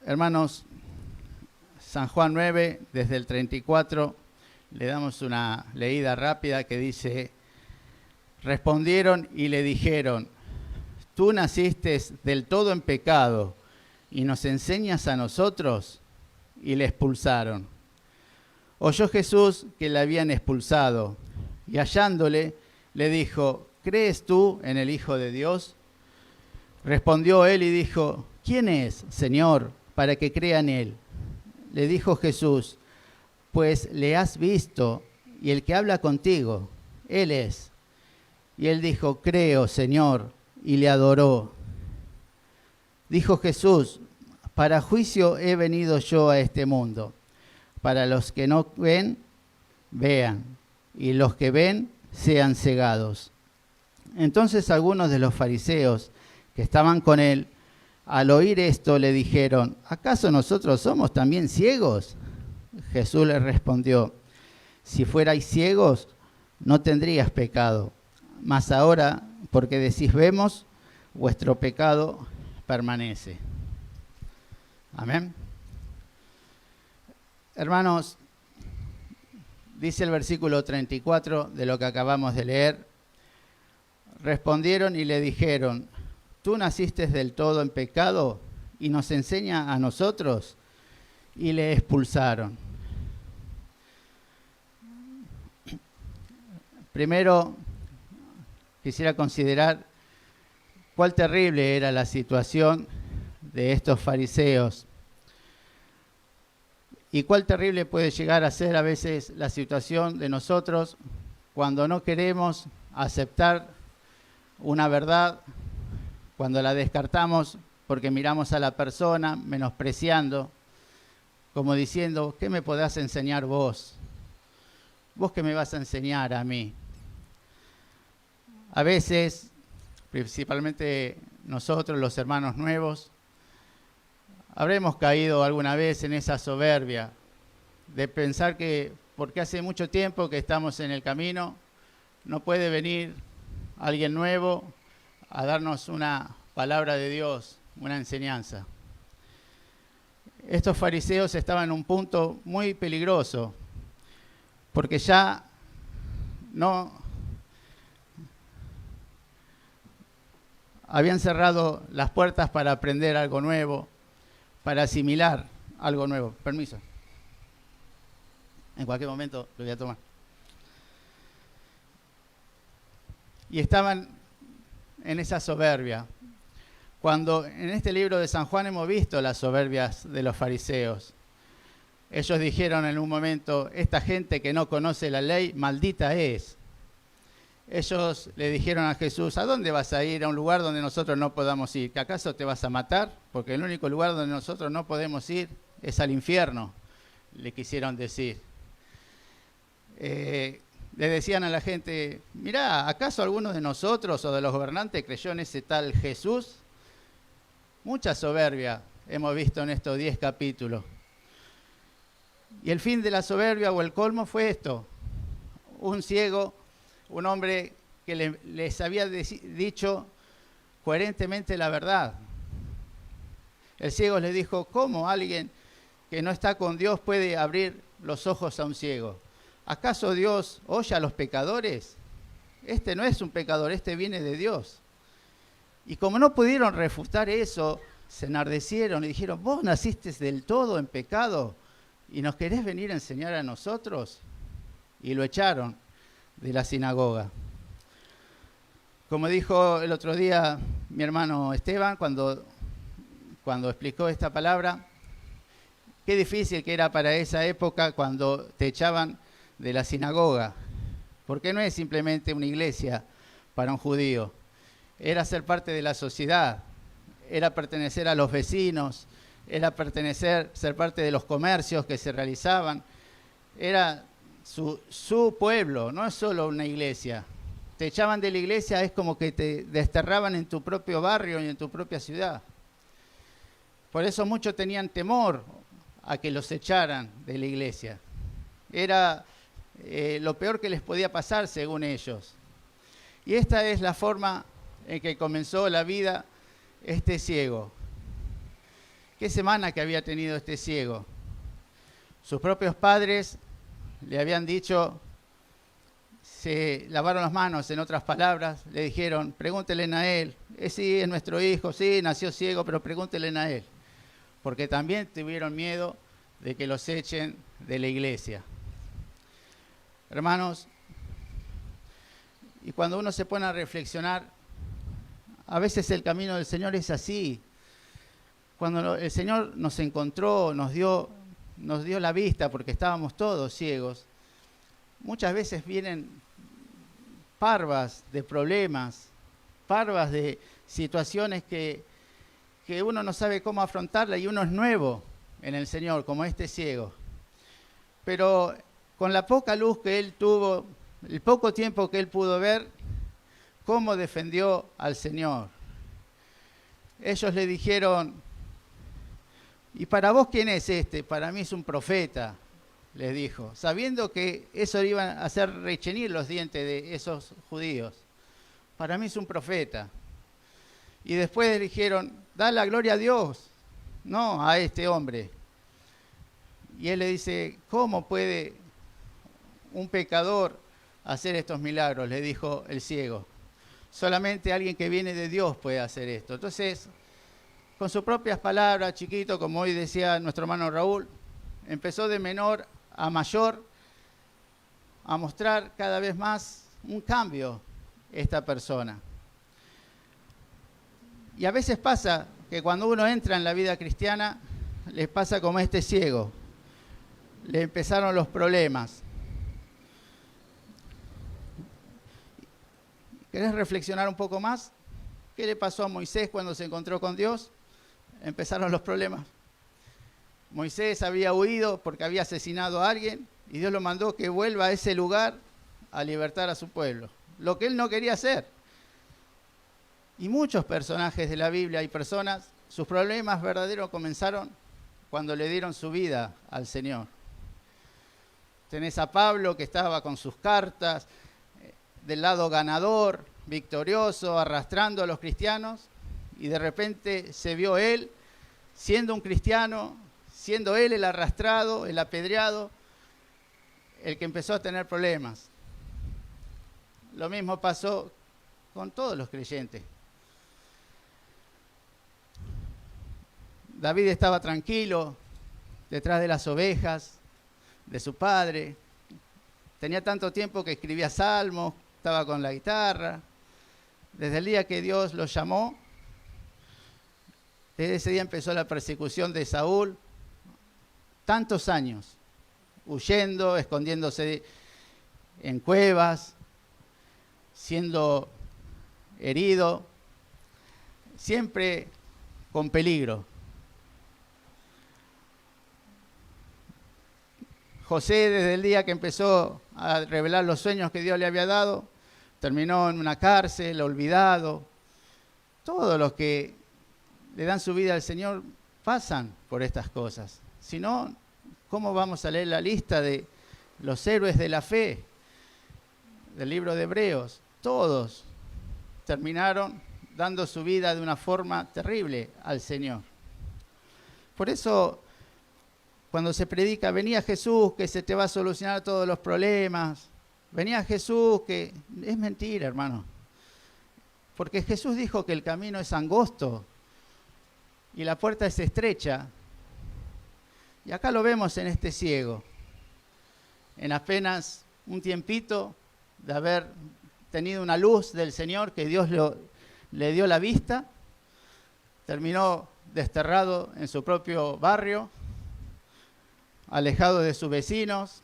Hermanos, San Juan 9, desde el 34, le damos una leída rápida que dice: respondieron y le dijeron, ¿tú naciste del todo en pecado y nos enseñas a nosotros? Y le expulsaron. Oyó Jesús que le habían expulsado y hallándole le dijo, ¿crees tú en el Hijo de Dios? Respondió él y dijo, ¿quién es, Señor, para que crea en él? Le dijo Jesús, pues le has visto y el que habla contigo, él es. Y él dijo, creo, Señor, y le adoró. Dijo Jesús, para juicio he venido yo a este mundo, para los que no ven, vean, y los que ven, sean cegados. Entonces algunos de los fariseos que estaban con él, al oír esto, le dijeron, ¿acaso nosotros somos también ciegos? Jesús les respondió, si fuerais ciegos, no tendrías pecado, mas ahora, porque decís vemos, vuestro pecado permanece. Amén. Hermanos, dice el versículo 34 de lo que acabamos de leer, respondieron y le dijeron, ¿tú naciste del todo en pecado y nos enseña a nosotros? Y le expulsaron. Primero, quisiera considerar cuál terrible era la situación de estos fariseos y cuál terrible puede llegar a ser a veces la situación de nosotros cuando no queremos aceptar una verdad, cuando la descartamos porque miramos a la persona menospreciando, como diciendo, ¿qué me podrás enseñar vos? ¿Vos qué me vas a enseñar a mí? A veces, principalmente nosotros, los hermanos nuevos, habremos caído alguna vez en esa soberbia de pensar que porque hace mucho tiempo que estamos en el camino, no puede venir alguien nuevo a darnos una palabra de Dios, una enseñanza. Estos fariseos estaban en un punto muy peligroso, porque ya no habían cerrado las puertas para aprender algo nuevo, para asimilar algo nuevo. Permiso. En cualquier momento lo voy a tomar. Y estaban en esa soberbia. Cuando en este libro de San Juan hemos visto las soberbias de los fariseos. Ellos dijeron en un momento, esta gente que no conoce la ley, maldita es. Ellos le dijeron a Jesús, ¿a dónde vas a ir? A un lugar donde nosotros no podamos ir. ¿Que acaso te vas a matar? Porque el único lugar donde nosotros no podemos ir es al infierno, le quisieron decir. Le decían a la gente, mirá, ¿acaso alguno de nosotros o de los gobernantes creyó en ese tal Jesús? Mucha soberbia hemos visto en estos 10 capítulos. Y el fin de la soberbia o el colmo fue esto. Un ciego, un hombre que les había dicho coherentemente la verdad. El ciego les dijo, ¿cómo alguien que no está con Dios puede abrir los ojos a un ciego? ¿Acaso Dios oye a los pecadores? Este no es un pecador, este viene de Dios. Y como no pudieron refutar eso, se enardecieron y dijeron, ¿vos naciste del todo en pecado y nos querés venir a enseñar a nosotros? Y lo echaron de la sinagoga. Como dijo el otro día mi hermano Esteban, cuando explicó esta palabra, qué difícil que era para esa época cuando te echaban de la sinagoga, porque no es simplemente una iglesia para un judío, era ser parte de la sociedad, era pertenecer a los vecinos, era ser parte de los comercios que se realizaban, era su pueblo, no es solo una iglesia. Te echaban de la iglesia, es como que te desterraban en tu propio barrio y en tu propia ciudad. Por eso muchos tenían temor a que los echaran de la iglesia. Era lo peor que les podía pasar según ellos. Y esta es la forma en que comenzó la vida este ciego. ¿Qué semana que había tenido este ciego? Sus propios padres le habían dicho, se lavaron las manos, en otras palabras, le dijeron, pregúntenle a él, sí, es nuestro hijo, sí, nació ciego, pero pregúntenle a él. Porque también tuvieron miedo de que los echen de la iglesia. Hermanos, y cuando uno se pone a reflexionar, a veces el camino del Señor es así. Cuando el Señor nos encontró, nos dio la vista porque estábamos todos ciegos, muchas veces vienen parvas de problemas, parvas de situaciones que uno no sabe cómo afrontarla y uno es nuevo en el Señor, como este ciego. Pero con la poca luz que él tuvo, el poco tiempo que él pudo ver, cómo defendió al Señor. Ellos le dijeron, ¿y para vos quién es este? Para mí es un profeta, les dijo, sabiendo que eso iba a hacer rechenir los dientes de esos judíos. Para mí es un profeta. Y después le dijeron, da la gloria a Dios, no a este hombre. Y él le dice, ¿cómo puede un pecador hacer estos milagros? Le dijo el ciego. Solamente alguien que viene de Dios puede hacer esto. Entonces, con sus propias palabras, chiquito, como hoy decía nuestro hermano Raúl, empezó de menor a mayor a mostrar cada vez más un cambio esta persona. Y a veces pasa que cuando uno entra en la vida cristiana, les pasa como a este ciego. Le empezaron los problemas. ¿Querés reflexionar un poco más? ¿Qué le pasó a Moisés cuando se encontró con Dios? Empezaron los problemas. Moisés había huido porque había asesinado a alguien y Dios lo mandó que vuelva a ese lugar a libertar a su pueblo. Lo que él no quería hacer. Y muchos personajes de la Biblia y personas, sus problemas verdaderos comenzaron cuando le dieron su vida al Señor. Tenés a Pablo que estaba con sus cartas, del lado ganador, victorioso, arrastrando a los cristianos, y de repente se vio él, siendo un cristiano, siendo él el arrastrado, el apedreado, el que empezó a tener problemas. Lo mismo pasó con todos los creyentes. David estaba tranquilo detrás de las ovejas de su padre. Tenía tanto tiempo que escribía salmos, estaba con la guitarra. Desde el día que Dios lo llamó, desde ese día empezó la persecución de Saúl. Tantos años, huyendo, escondiéndose en cuevas, siendo herido, siempre con peligro. José, desde el día que empezó a revelar los sueños que Dios le había dado, terminó en una cárcel, olvidado. Todos los que le dan su vida al Señor pasan por estas cosas. Si no, ¿cómo vamos a leer la lista de los héroes de la fe del libro de Hebreos? Todos terminaron dando su vida de una forma terrible al Señor. Por eso, cuando se predica, venía Jesús que se te va a solucionar todos los problemas, venía Jesús que... Es mentira, hermano. Porque Jesús dijo que el camino es angosto y la puerta es estrecha. Y acá lo vemos en este ciego. En apenas un tiempito de haber tenido una luz del Señor, que Dios le dio la vista, terminó desterrado en su propio barrio, alejado de sus vecinos,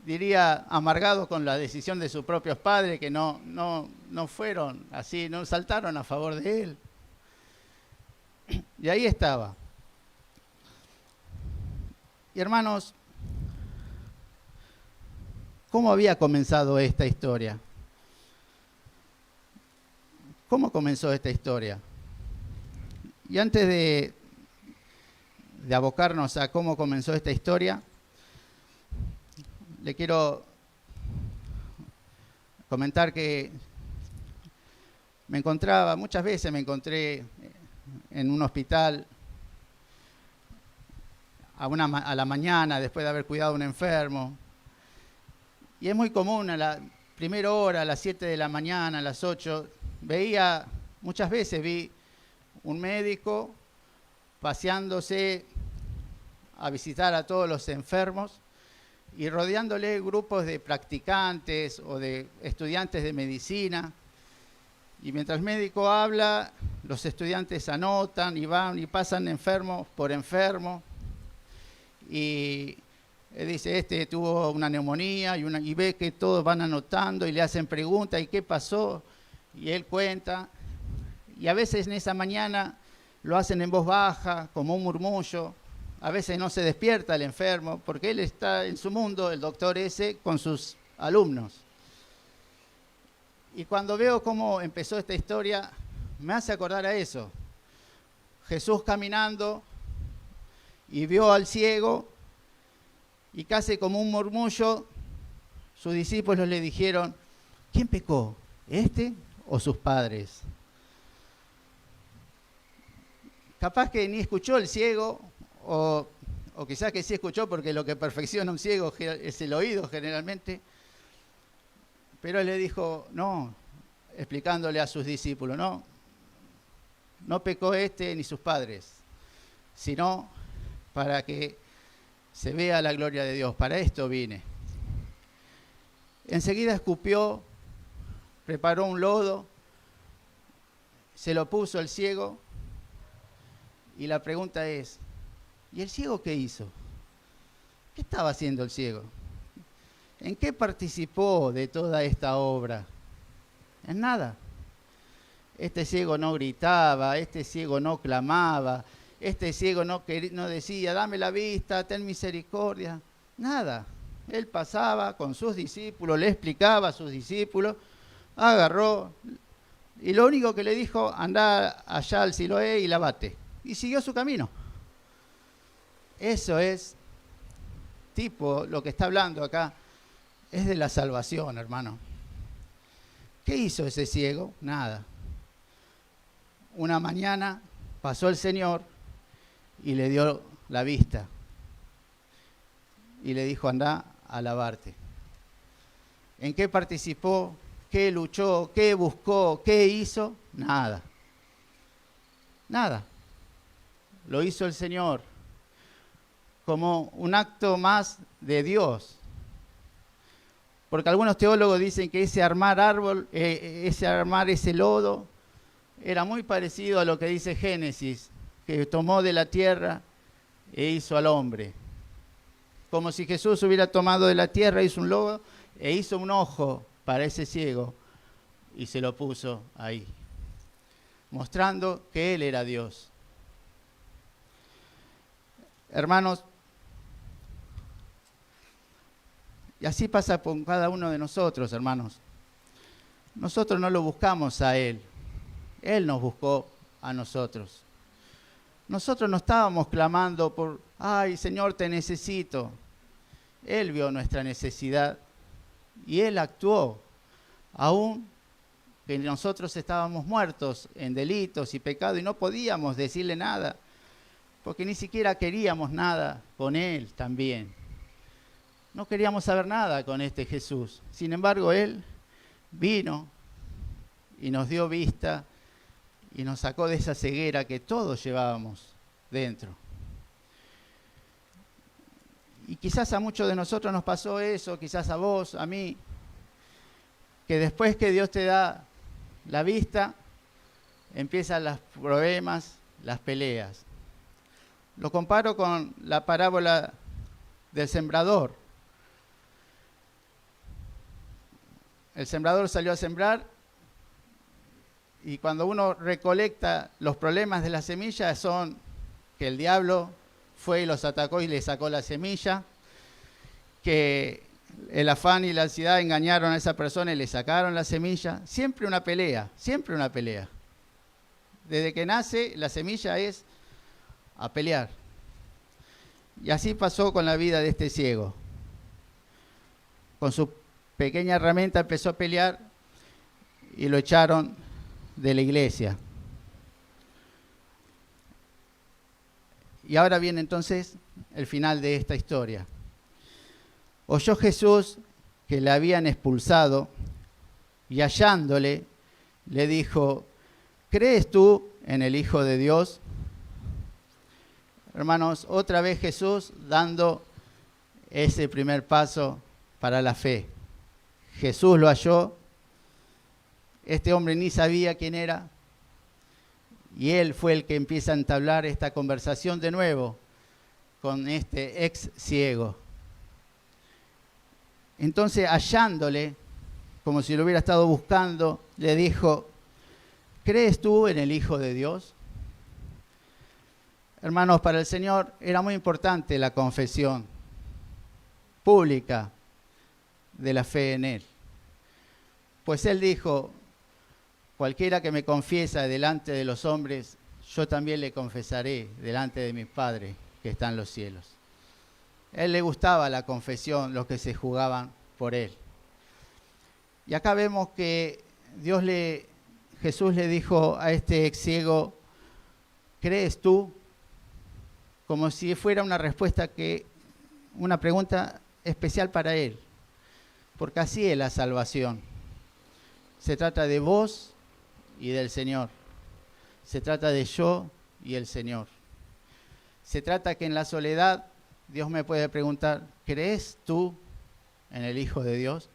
diría amargado con la decisión de sus propios padres que no fueron así, no saltaron a favor de él. Y ahí estaba. Y hermanos, ¿cómo había comenzado esta historia? ¿Cómo comenzó esta historia? Y antes de abocarnos a cómo comenzó esta historia, le quiero comentar que muchas veces me encontré en un hospital a la mañana después de haber cuidado a un enfermo. Y es muy común a la primera hora, a las 7 de la mañana, a las 8, muchas veces vi un médico paseándose a visitar a todos los enfermos y rodeándole grupos de practicantes o de estudiantes de medicina. Y mientras el médico habla, los estudiantes anotan y van y pasan enfermo por enfermo. Y él dice, este tuvo una neumonía y ve que todos van anotando y le hacen preguntas, ¿y qué pasó? Y él cuenta. Y a veces en esa mañana lo hacen en voz baja, como un murmullo. A veces no se despierta el enfermo, porque él está en su mundo, el doctor ese, con sus alumnos. Y cuando veo cómo empezó esta historia, me hace acordar a eso. Jesús caminando y vio al ciego y casi como un murmullo, sus discípulos le dijeron, ¿quién pecó? ¿Este o sus padres? Capaz que ni escuchó el ciego, o quizás que sí escuchó, porque lo que perfecciona un ciego es el oído generalmente. Pero él le dijo, no, explicándole a sus discípulos, no pecó este ni sus padres, sino para que se vea la gloria de Dios. Para esto vine. Enseguida escupió, preparó un lodo, se lo puso al ciego, y la pregunta es, ¿y el ciego qué hizo? ¿Qué estaba haciendo el ciego? ¿En qué participó de toda esta obra? En nada. Este ciego no gritaba, este ciego no clamaba, este ciego no decía, dame la vista, ten misericordia. Nada. Él pasaba con sus discípulos, le explicaba a sus discípulos, agarró, y lo único que le dijo, andá allá al Siloé y lavate. Y siguió su camino. Eso es lo que está hablando acá, es de la salvación, hermano. ¿Qué hizo ese ciego? Nada. Una mañana pasó el Señor y le dio la vista. Y le dijo, andá a lavarte. ¿En qué participó? ¿Qué luchó? ¿Qué buscó? ¿Qué hizo? Nada. Nada. Lo hizo el Señor como un acto más de Dios. Porque algunos teólogos dicen que ese armar ese lodo, era muy parecido a lo que dice Génesis, que tomó de la tierra e hizo al hombre. Como si Jesús hubiera tomado de la tierra, hizo un lodo e hizo un ojo para ese ciego y se lo puso ahí, mostrando que Él era Dios. Hermanos, y así pasa con cada uno de nosotros, hermanos. Nosotros no lo buscamos a Él. Él nos buscó a nosotros. Nosotros no estábamos clamando por, ay, Señor, te necesito. Él vio nuestra necesidad y Él actuó, aún que nosotros estábamos muertos en delitos y pecados y no podíamos decirle nada, porque ni siquiera queríamos nada con Él también. No queríamos saber nada con este Jesús. Sin embargo, Él vino y nos dio vista y nos sacó de esa ceguera que todos llevábamos dentro. Y quizás a muchos de nosotros nos pasó eso, quizás a vos, a mí, que después que Dios te da la vista, empiezan los problemas, las peleas. Lo comparo con la parábola del sembrador. El sembrador salió a sembrar y cuando uno recolecta los problemas de la semilla son que el diablo fue y los atacó y le sacó la semilla, que el afán y la ansiedad engañaron a esa persona y le sacaron la semilla. Siempre una pelea, siempre una pelea. Desde que nace la semilla es a pelear. Y así pasó con la vida de este ciego. Con su pequeña herramienta empezó a pelear y lo echaron de la iglesia. Y ahora viene entonces el final de esta historia. Oyó Jesús que le habían expulsado y hallándole le dijo: ¿crees tú en el Hijo de Dios? Hermanos, otra vez Jesús dando ese primer paso para la fe. Jesús lo halló. Este hombre ni sabía quién era. Y él fue el que empieza a entablar esta conversación de nuevo con este ex ciego. Entonces, hallándole, como si lo hubiera estado buscando, le dijo: ¿crees tú en el Hijo de Dios? Hermanos, para el Señor era muy importante la confesión pública de la fe en Él. Pues Él dijo: cualquiera que me confiesa delante de los hombres, yo también le confesaré delante de mi Padre que está en los cielos. A Él le gustaba la confesión, los que se jugaban por Él. Y acá vemos que Jesús le dijo a este ex ciego: ¿crees tú? Como si fuera una respuesta una pregunta especial para Él. Porque así es la salvación. Se trata de vos y del Señor. Se trata de yo y el Señor. Se trata que en la soledad Dios me puede preguntar: ¿crees tú en el Hijo de Dios?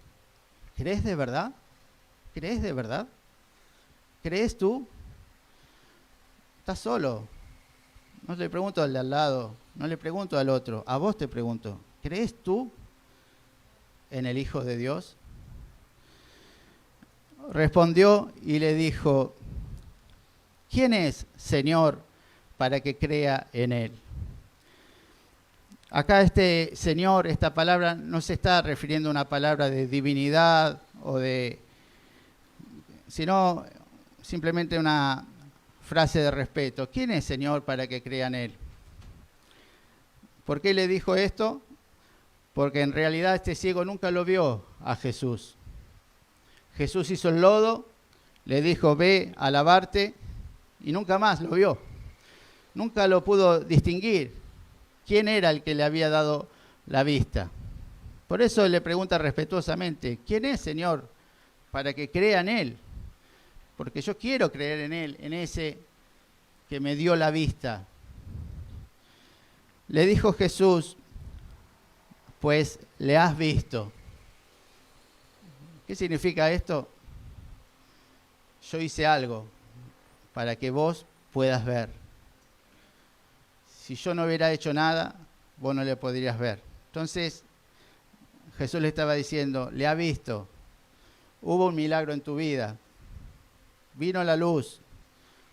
¿Crees de verdad? ¿Crees de verdad? ¿Crees tú? Estás solo. No le pregunto al de al lado, no le pregunto al otro, a vos te pregunto: ¿crees tú en el Hijo de Dios? Respondió y le dijo: ¿quién es, Señor, para que crea en Él? Acá este Señor, esta palabra, no se está refiriendo a una palabra de divinidad sino simplemente una frase de respeto. ¿Quién es, Señor, para que crea en Él? ¿Por qué le dijo esto? Porque en realidad este ciego nunca lo vio a Jesús. Jesús hizo el lodo, le dijo: ve a lavarte, y nunca más lo vio. Nunca lo pudo distinguir quién era el que le había dado la vista. Por eso le pregunta respetuosamente: ¿quién es, Señor, para que crea en Él? Porque yo quiero creer en Él, en ese que me dio la vista. Le dijo Jesús: pues le has visto. ¿Qué significa esto? Yo hice algo para que vos puedas ver. Si yo no hubiera hecho nada, vos no le podrías ver. Entonces, Jesús le estaba diciendo: le ha visto. Hubo un milagro en tu vida. Vino la luz.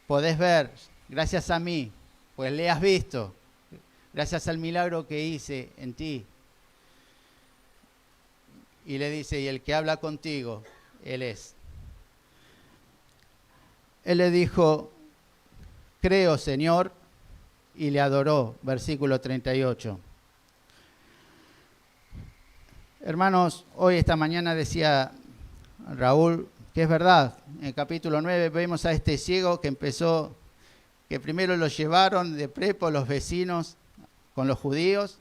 Podés ver, gracias a mí, pues le has visto. Gracias al milagro que hice en ti. Y le dice: y el que habla contigo, Él es. Él le dijo: creo, Señor, y le adoró. Versículo 38. Hermanos, esta mañana decía Raúl que es verdad. En el capítulo 9 vemos a este ciego que primero lo llevaron de prepo los vecinos con los judíos.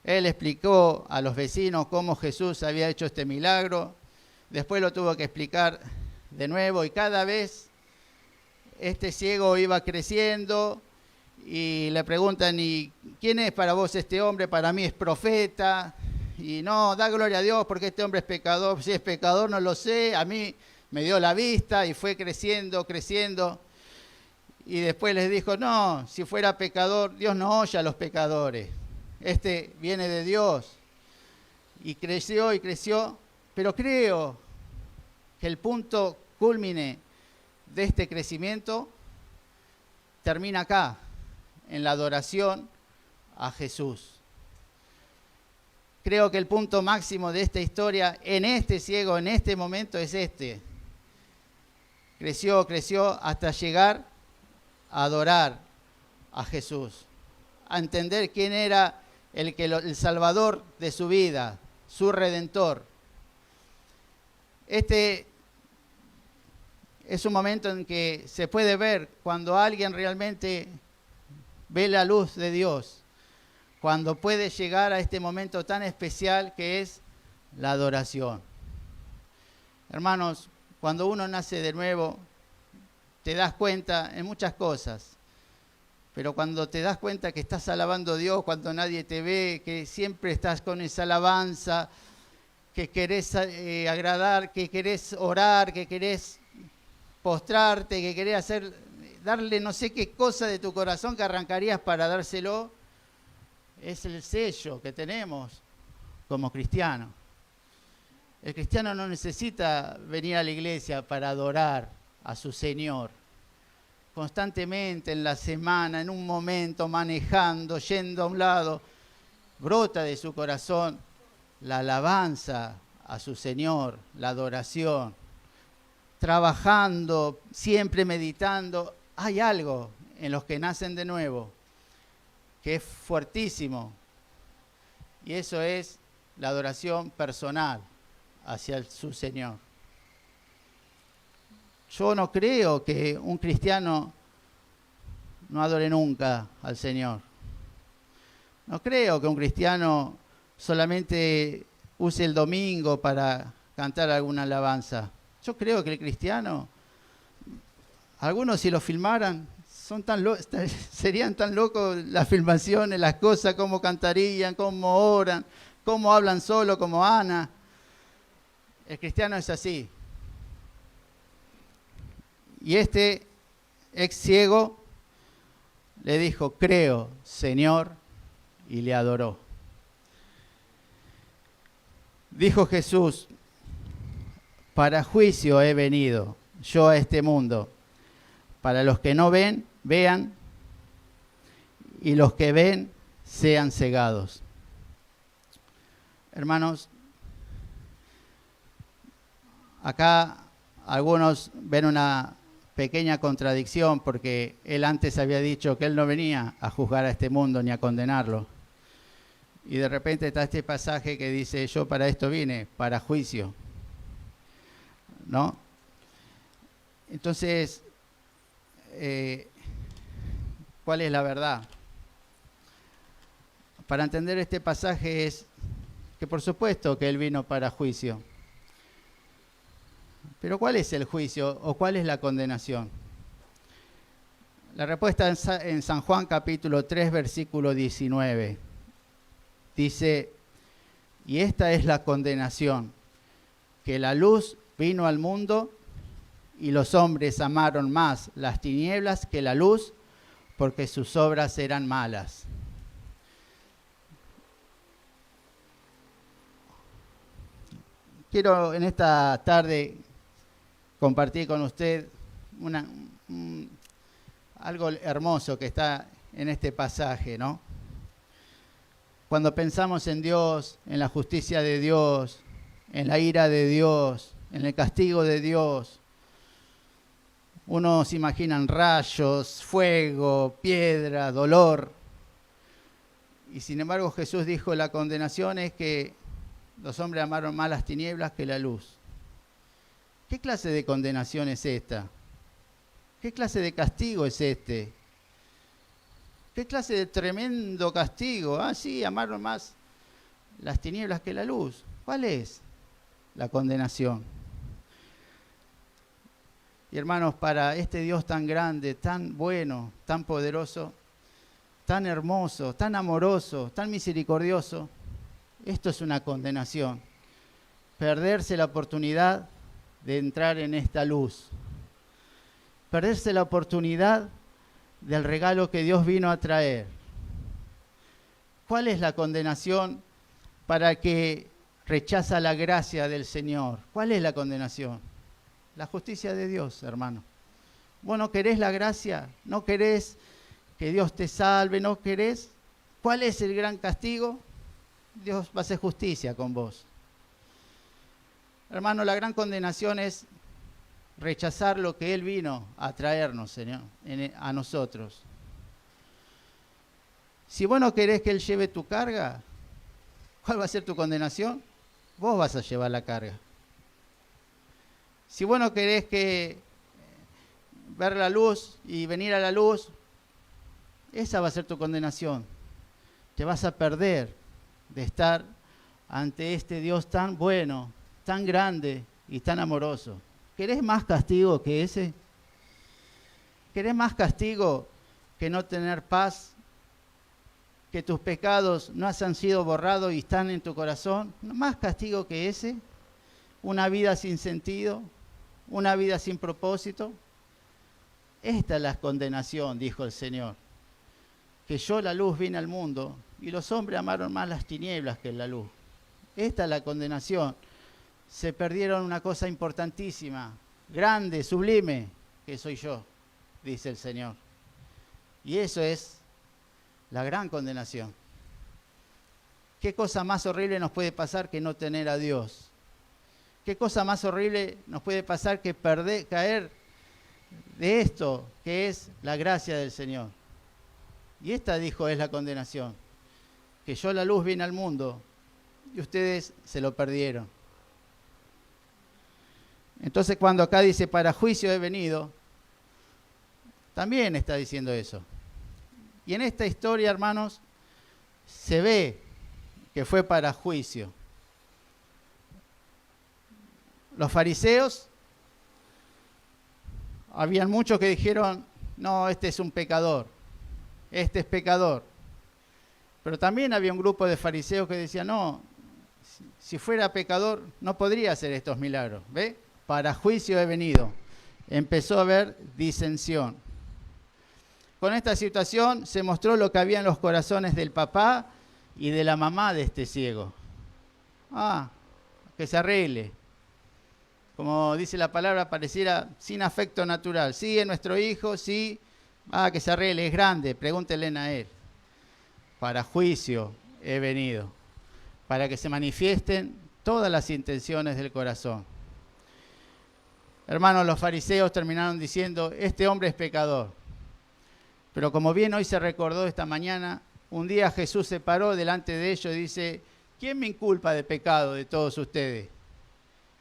Él explicó a los vecinos cómo Jesús había hecho este milagro. Después lo tuvo que explicar de nuevo, y cada vez este ciego iba creciendo y le preguntan: ¿y quién es para vos este hombre? Para mí es profeta. Y no, da gloria a Dios porque este hombre es pecador. Si es pecador no lo sé, a mí me dio la vista, y fue creciendo. Y después les dijo: no, si fuera pecador, Dios no oye a los pecadores. Este viene de Dios. Y creció, pero creo que el punto cúlmine de este crecimiento termina acá, en la adoración a Jesús. Creo que el punto máximo de esta historia, en este ciego, en este momento, es este. Creció hasta llegar a adorar a Jesús, a entender quién era el Salvador de su vida, su Redentor. Este es un momento en que se puede ver cuando alguien realmente ve la luz de Dios, cuando puede llegar a este momento tan especial que es la adoración. Hermanos, cuando uno nace de nuevo, te das cuenta en muchas cosas, pero cuando te das cuenta que estás alabando a Dios, cuando nadie te ve, que siempre estás con esa alabanza, que querés agradar, que querés orar, que querés postrarte, que querés darle no sé qué cosa de tu corazón que arrancarías para dárselo, es el sello que tenemos como cristianos. El cristiano no necesita venir a la iglesia para adorar a su Señor. Constantemente en la semana, en un momento, manejando, yendo a un lado, brota de su corazón la alabanza a su Señor, la adoración. Trabajando, siempre meditando, hay algo en los que nacen de nuevo que es fuertísimo, y eso es la adoración personal hacia su Señor. Yo no creo que un cristiano no adore nunca al Señor. No creo que un cristiano solamente use el domingo para cantar alguna alabanza. Yo creo que el cristiano, algunos si lo filmaran, serían tan locos las filmaciones, las cosas, cómo cantarían, cómo oran, cómo hablan solo como Ana. El cristiano es así. Y este ex ciego le dijo, creo, Señor, y le adoró. Dijo Jesús, para juicio he venido yo a este mundo, para los que no ven, vean, y los que ven, sean cegados. Hermanos, acá algunos ven una pequeña contradicción porque él antes había dicho que él no venía a juzgar a este mundo ni a condenarlo. Y de repente está este pasaje que dice, yo para esto vine, para juicio. ¿No? Entonces, ¿cuál es la verdad? Para entender este pasaje es que por supuesto que él vino para juicio. Pero ¿cuál es el juicio o cuál es la condenación? La respuesta en San Juan capítulo 3, versículo 19. Dice, y esta es la condenación, que la luz vino al mundo y los hombres amaron más las tinieblas que la luz, porque sus obras eran malas. Quiero en esta tarde compartir con usted algo hermoso que está en este pasaje, ¿no? Cuando pensamos en Dios, en la justicia de Dios, en la ira de Dios, en el castigo de Dios, uno se imagina rayos, fuego, piedra, dolor. Y sin embargo Jesús dijo, la condenación es que los hombres amaron más las tinieblas que la luz. ¿Qué clase de condenación es esta? ¿Qué clase de castigo es este? ¿Qué clase de tremendo castigo? Ah, sí, amaron más las tinieblas que la luz. ¿Cuál es la condenación? Y hermanos, para este Dios tan grande, tan bueno, tan poderoso, tan hermoso, tan amoroso, tan misericordioso, esto es una condenación. Perderse la oportunidad de entrar en esta luz. Perderse la oportunidad del regalo que Dios vino a traer. ¿Cuál es la condenación para el que rechaza la gracia del Señor? ¿Cuál es la condenación? La justicia de Dios, hermano. ¿Vos no querés la gracia? ¿No querés que Dios te salve? ¿No querés? ¿Cuál es el gran castigo? Dios va a hacer justicia con vos. Hermano, la gran condenación es rechazar lo que Él vino a traernos, Señor, a nosotros. Si vos no querés que Él lleve tu carga, ¿cuál va a ser tu condenación? Vos vas a llevar la carga. Si vos no querés que ver la luz y venir a la luz, esa va a ser tu condenación. Te vas a perder de estar ante este Dios tan bueno, tan grande y tan amoroso. ¿Querés más castigo que ese? ¿Querés más castigo que no tener paz? ¿Que tus pecados no hayan sido borrados y están en tu corazón? ¿Más castigo que ese? ¿Una vida sin sentido? ¿Una vida sin propósito? Esta es la condenación, dijo el Señor. Que yo, la luz, vine al mundo y los hombres amaron más las tinieblas que la luz. Esta es la condenación. Se perdieron una cosa importantísima, grande, sublime, que soy yo, dice el Señor. Y eso es la gran condenación. ¿Qué cosa más horrible nos puede pasar que no tener a Dios? ¿Qué cosa más horrible nos puede pasar que caer de esto, que es la gracia del Señor? Y esta, dijo, es la condenación. Que yo, la luz, vine al mundo y ustedes se lo perdieron. Entonces, cuando acá dice, para juicio he venido, también está diciendo eso. Y en esta historia, hermanos, se ve que fue para juicio. Los fariseos, habían muchos que dijeron, no, este es un pecador, este es pecador. Pero también había un grupo de fariseos que decían, no, si fuera pecador no podría hacer estos milagros. ¿Ve? Para juicio he venido. Empezó a haber disensión. Con esta situación se mostró lo que había en los corazones del papá y de la mamá de este ciego. Que se arregle. Como dice la palabra, pareciera sin afecto natural. Sí, es nuestro hijo, sí. Que se arregle, es grande, pregúntenle a él. Para juicio he venido. Para que se manifiesten todas las intenciones del corazón. Hermanos, los fariseos terminaron diciendo, este hombre es pecador. Pero como bien hoy se recordó esta mañana, un día Jesús se paró delante de ellos y dice, ¿quién me inculpa de pecado de todos ustedes?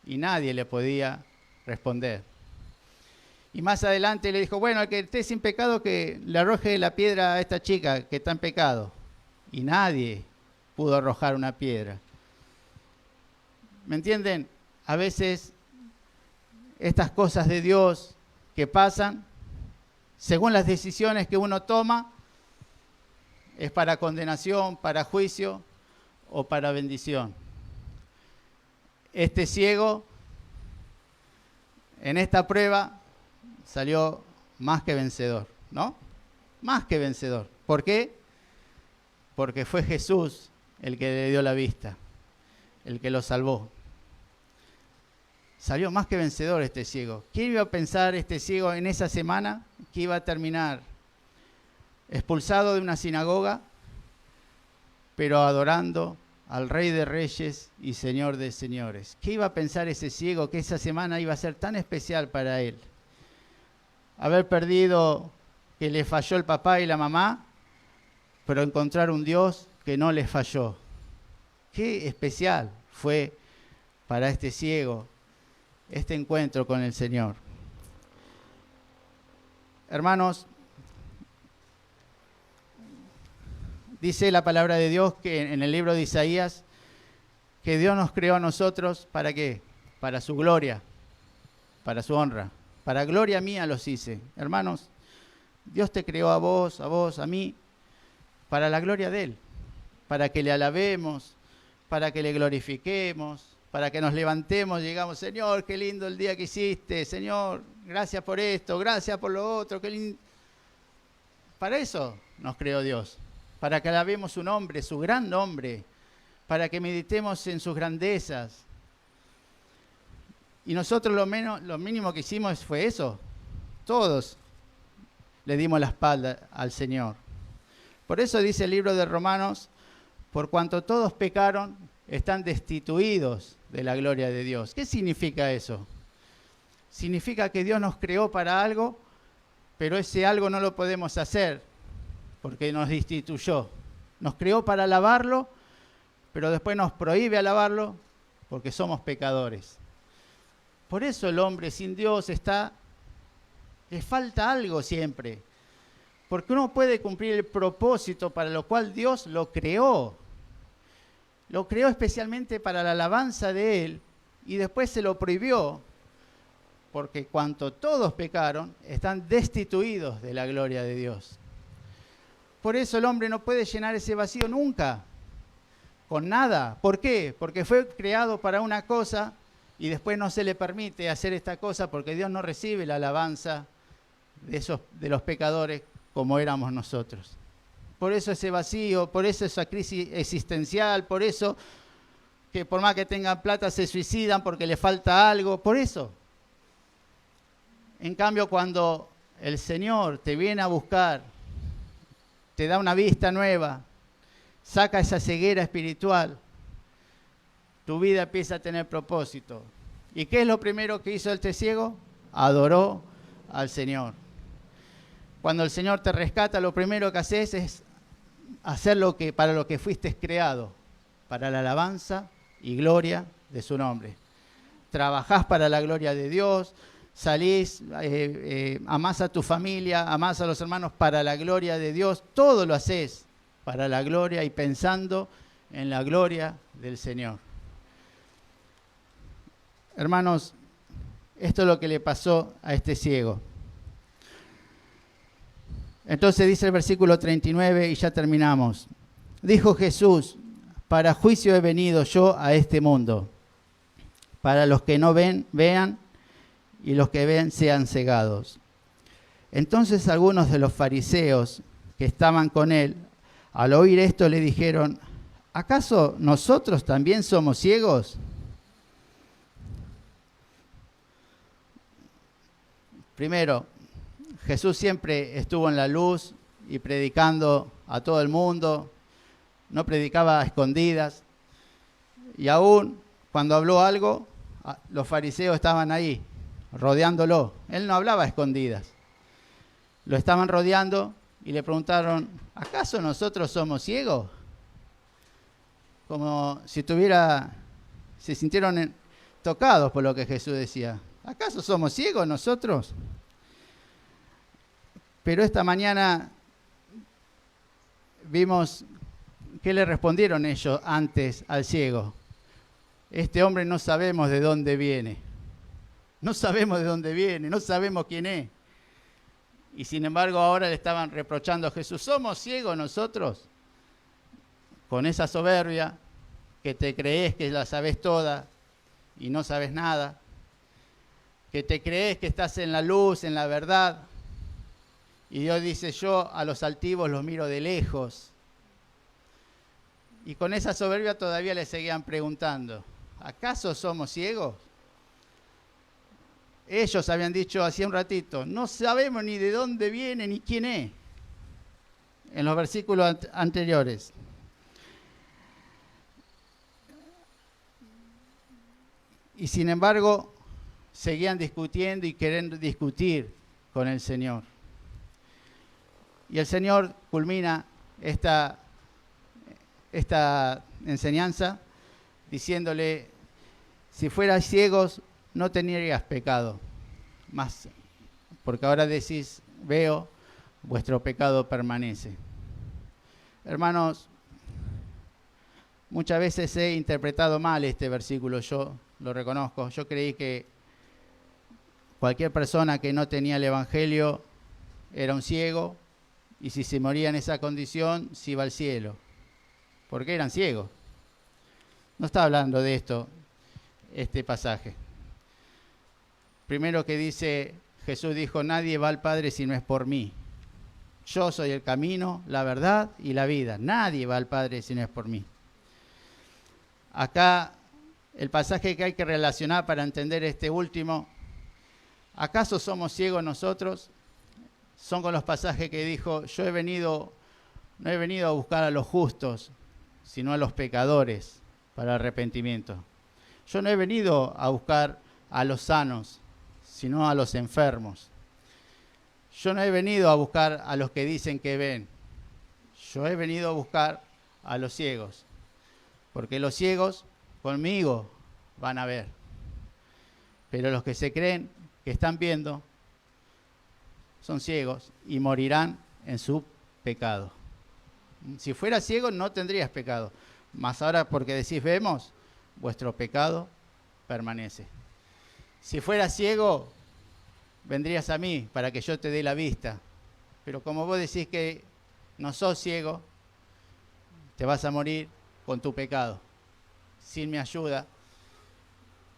Y nadie le podía responder. Y más adelante le dijo, bueno, el que esté sin pecado que le arroje la piedra a esta chica que está en pecado. Y nadie pudo arrojar una piedra. ¿Me entienden? A veces estas cosas de Dios que pasan, según las decisiones que uno toma, es para condenación, para juicio o para bendición. Este ciego, en esta prueba, salió más que vencedor, ¿no? Más que vencedor. ¿Por qué? Porque fue Jesús el que le dio la vista, el que lo salvó. Salió más que vencedor este ciego. ¿Quién iba a pensar este ciego en esa semana que iba a terminar expulsado de una sinagoga, pero adorando al Rey de Reyes y Señor de Señores? ¿Qué iba a pensar ese ciego que esa semana iba a ser tan especial para él? Haber perdido que le falló el papá y la mamá, pero encontrar un Dios que no les falló. Qué especial fue para este ciego este encuentro con el Señor. Hermanos, dice la palabra de Dios que en el libro de Isaías que Dios nos creó a nosotros, ¿para qué? Para su gloria, para su honra. Para gloria mía los hice. Hermanos, Dios te creó a vos, a mí, para la gloria de Él, para que le alabemos, para que le glorifiquemos, para que nos levantemos y digamos, Señor, qué lindo el día que hiciste, Señor, gracias por esto, gracias por lo otro, qué lindo. Para eso nos creó Dios, para que alabemos su nombre, su gran nombre, para que meditemos en sus grandezas. Y nosotros lo mínimo que hicimos fue eso. Todos le dimos la espalda al Señor. Por eso dice el libro de Romanos, por cuanto todos pecaron, están destituidos de la gloria de Dios. ¿Qué significa eso? Significa que Dios nos creó para algo, pero ese algo no lo podemos hacer. porque nos destituyó. Nos creó para alabarlo, pero después nos prohíbe alabarlo porque somos pecadores. Por eso el hombre sin Dios le falta algo siempre. Porque uno puede cumplir el propósito para lo cual Dios lo creó. Lo creó especialmente para la alabanza de Él y después se lo prohibió. Porque cuanto todos pecaron, están destituidos de la gloria de Dios. Por eso el hombre no puede llenar ese vacío nunca, con nada. ¿Por qué? Porque fue creado para una cosa y después no se le permite hacer esta cosa porque Dios no recibe la alabanza de los pecadores como éramos nosotros. Por eso ese vacío, por eso esa crisis existencial, por eso que por más que tengan plata se suicidan porque le falta algo, por eso. En cambio, cuando el Señor te viene a buscar, te da una vista nueva, saca esa ceguera espiritual, tu vida empieza a tener propósito. ¿Y qué es lo primero que hizo este ciego? Adoró al Señor. Cuando el Señor te rescata, lo primero que haces es hacer para lo que fuiste creado, para la alabanza y gloria de su nombre. Trabajás para la gloria de Dios, salís, amás a tu familia, amás a los hermanos para la gloria de Dios, todo lo haces para la gloria y pensando en la gloria del Señor. Hermanos, esto es lo que le pasó a este ciego. Entonces dice el versículo 39 y ya terminamos. Dijo Jesús, para juicio he venido yo a este mundo, para los que no ven, vean, y los que ven sean cegados. Entonces algunos de los fariseos que estaban con él, al oír esto le dijeron, ¿acaso nosotros también somos ciegos? Primero, Jesús siempre estuvo en la luz y predicando a todo el mundo, no predicaba a escondidas, y aún cuando habló algo, los fariseos estaban ahí, rodeándolo. Él no hablaba a escondidas. Lo estaban rodeando y le preguntaron, ¿acaso nosotros somos ciegos? Como si se sintieron tocados por lo que Jesús decía. ¿Acaso somos ciegos nosotros? Pero esta mañana vimos qué le respondieron ellos antes al ciego. Este hombre no sabemos de dónde viene. No sabemos de dónde viene, no sabemos quién es. Y sin embargo ahora le estaban reprochando a Jesús, ¿somos ciegos nosotros? Con esa soberbia que te crees que la sabes toda y no sabes nada. Que te crees que estás en la luz, en la verdad. Y Dios dice, yo a los altivos los miro de lejos. Y con esa soberbia todavía le seguían preguntando, ¿acaso somos ciegos? Ellos habían dicho hacía un ratito, no sabemos ni de dónde viene ni quién es, en los versículos anteriores. Y sin embargo, seguían discutiendo y queriendo discutir con el Señor. Y el Señor culmina esta enseñanza diciéndole, si fueras ciegos no tendrías pecado, más, porque ahora decís, veo, vuestro pecado permanece. Hermanos, muchas veces he interpretado mal este versículo, yo lo reconozco. Yo creí que cualquier persona que no tenía el Evangelio era un ciego, y si se moría en esa condición, se iba al cielo, porque eran ciegos. No está hablando de esto, este pasaje. Primero que dice, Jesús dijo, nadie va al Padre si no es por mí. Yo soy el camino, la verdad y la vida. Nadie va al Padre si no es por mí. Acá, el pasaje que hay que relacionar para entender este último, ¿acaso somos ciegos nosotros? Son con los pasajes que dijo, no he venido a buscar a los justos, sino a los pecadores para arrepentimiento. Yo no he venido a buscar a los sanos, sino a los enfermos. Yo no he venido a buscar a los que dicen que ven, Yo he venido a buscar a los ciegos, porque los ciegos conmigo van a ver. Pero los que se creen que están viendo son ciegos y morirán en su pecado. Si fuera ciego no tendrías pecado, mas ahora porque decís vemos, vuestro pecado permanece. Si fuera ciego, vendrías a mí para que yo te dé la vista. Pero como vos decís que no sos ciego, te vas a morir con tu pecado, sin mi ayuda,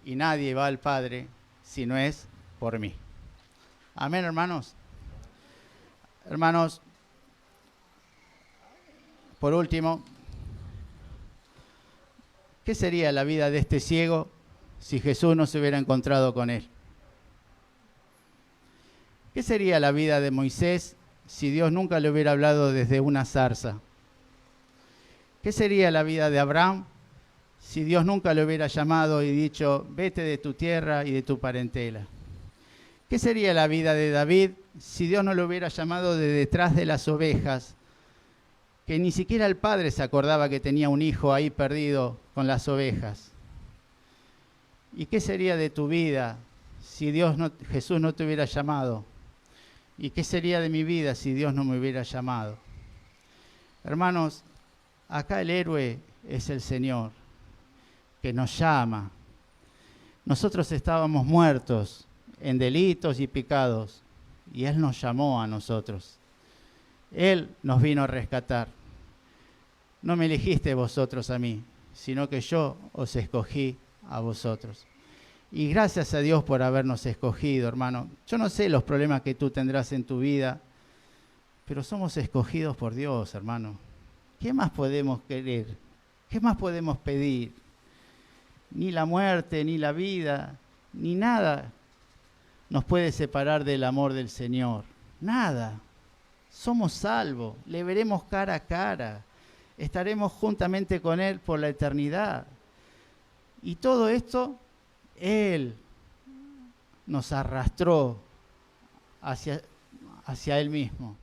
y nadie va al Padre si no es por mí. Amén, hermanos. Hermanos, por último, ¿qué sería la vida de este ciego si Jesús no se hubiera encontrado con él? ¿Qué sería la vida de Moisés si Dios nunca le hubiera hablado desde una zarza? ¿Qué sería la vida de Abraham si Dios nunca le hubiera llamado y dicho, vete de tu tierra y de tu parentela? ¿Qué sería la vida de David si Dios no lo hubiera llamado de detrás de las ovejas, que ni siquiera el padre se acordaba que tenía un hijo ahí perdido con las ovejas? ¿Y qué sería de tu vida si Jesús no te hubiera llamado? ¿Y qué sería de mi vida si Dios no me hubiera llamado? Hermanos, acá el héroe es el Señor, que nos llama. Nosotros estábamos muertos en delitos y pecados, y Él nos llamó a nosotros. Él nos vino a rescatar. No me elegiste vosotros a mí, sino que yo os escogí a vosotros. Y gracias a Dios por habernos escogido, hermano. Yo no sé los problemas que tú tendrás en tu vida, pero somos escogidos por Dios, hermano. ¿Qué más podemos querer? ¿Qué más podemos pedir? Ni la muerte, ni la vida, ni nada nos puede separar del amor del Señor. Nada. Somos salvos, le veremos cara a cara, estaremos juntamente con Él por la eternidad. Y todo esto, Él nos arrastró hacia Él mismo.